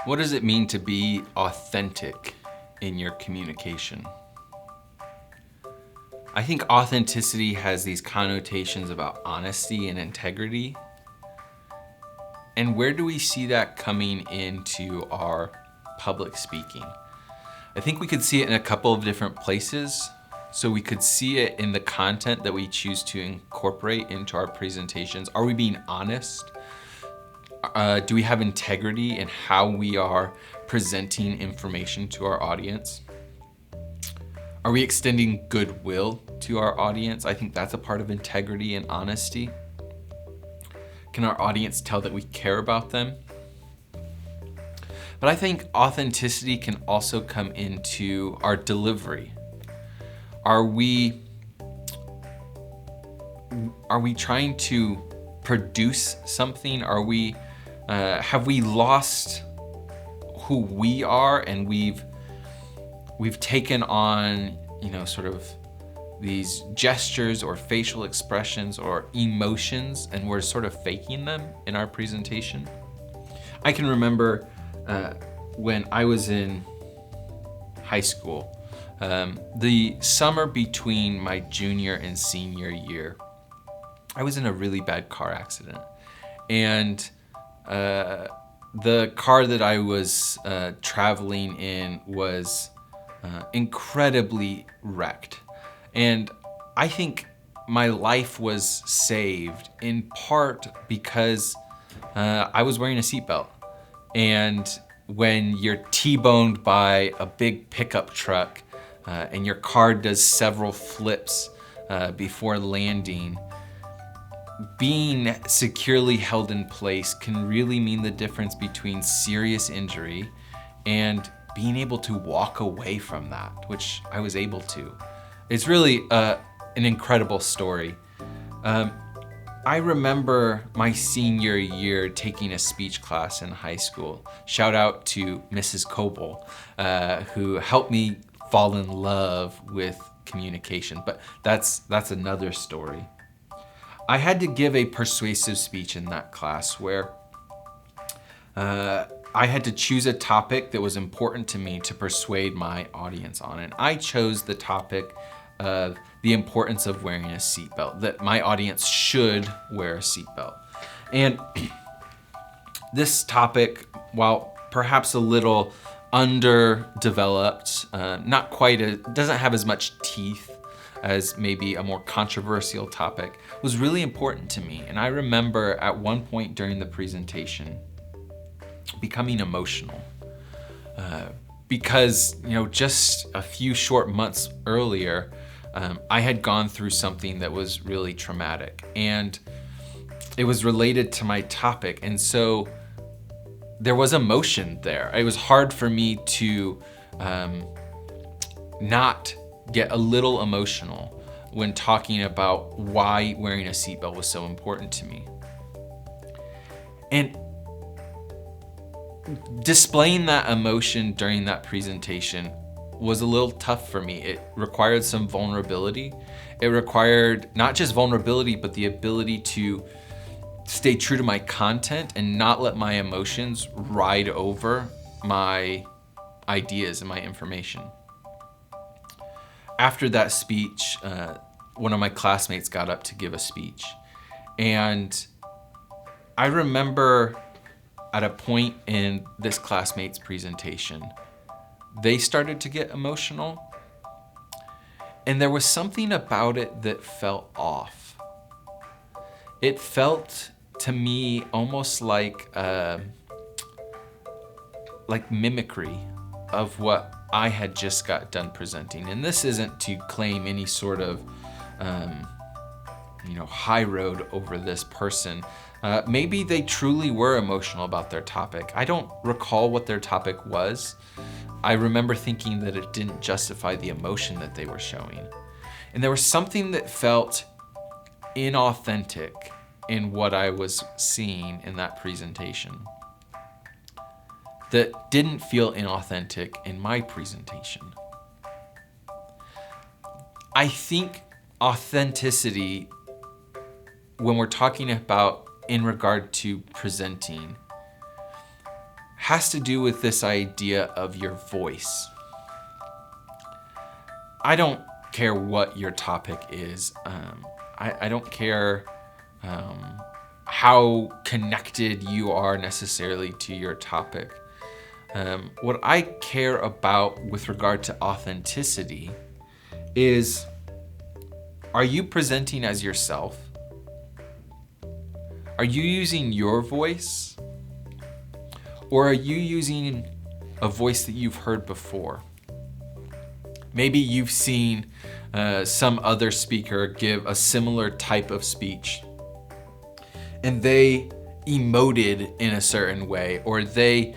What does it mean to be authentic in your communication? I think authenticity has these connotations about honesty and integrity. And where do we see that coming into our public speaking? I think we could see it in a couple of different places. So we could see it in the content that we choose to incorporate into our presentations. Are we being honest? Do we have integrity in how we are presenting information to our audience? Are we extending goodwill to our audience? I think that's a part of integrity and honesty. Can our audience tell that we care about them? But I think authenticity can also come into our delivery. Are we trying to produce something? Have we lost who we are, and we've taken on, sort of these gestures or facial expressions or emotions, and we're sort of faking them in our presentation? I can remember when I was in high school, the summer between my junior and senior year, I was in a really bad car accident. And the car that I was traveling in was incredibly wrecked. And I think my life was saved in part because I was wearing a seatbelt. And when you're T-boned by a big pickup truck and your car does several flips before landing, being securely held in place can really mean the difference between serious injury and being able to walk away from that, which I was able to. It's really an incredible story. I remember my senior year taking a speech class in high school. Shout out to Mrs. Coble, who helped me fall in love with communication, but that's another story. I had to give a persuasive speech in that class where I had to choose a topic that was important to me to persuade my audience on. And I chose the topic of the importance of wearing a seatbelt, that my audience should wear a seatbelt. And this topic, while perhaps a little underdeveloped, doesn't have as much teeth as maybe a more controversial topic, was really important to me. And I remember at one point during the presentation becoming emotional because, just a few short months earlier, I had gone through something that was really traumatic, and it was related to my topic. And so there was emotion there. It was hard for me to not get a little emotional when talking about why wearing a seatbelt was so important to me. And displaying that emotion during that presentation was a little tough for me. It required some vulnerability. It required not just vulnerability, but the ability to stay true to my content and not let my emotions ride over my ideas and my information. After that speech, one of my classmates got up to give a speech. And I remember at a point in this classmate's presentation, they started to get emotional. And there was something about it that felt off. It felt to me almost like mimicry of what I had just got done presenting. And this isn't to claim any sort of high road over this person. Maybe they truly were emotional about their topic. I don't recall what their topic was. I remember thinking that it didn't justify the emotion that they were showing. And there was something that felt inauthentic in what I was seeing in that presentation that didn't feel inauthentic in my presentation. I think authenticity, when we're talking about in regard to presenting, has to do with this idea of your voice. I don't care what your topic is. I don't care how connected you are necessarily to your topic. What I care about with regard to authenticity is, are you presenting as yourself? Are you using your voice? Or are you using a voice that you've heard before? Maybe you've seen some other speaker give a similar type of speech, and they emoted in a certain way, or they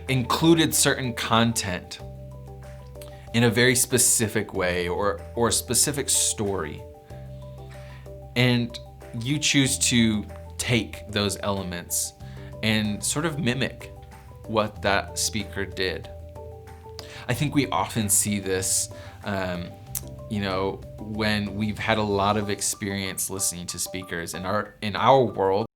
included certain content in a very specific way, or a specific story. And you choose to take those elements and sort of mimic what that speaker did. I think we often see this, when we've had a lot of experience listening to speakers in our world.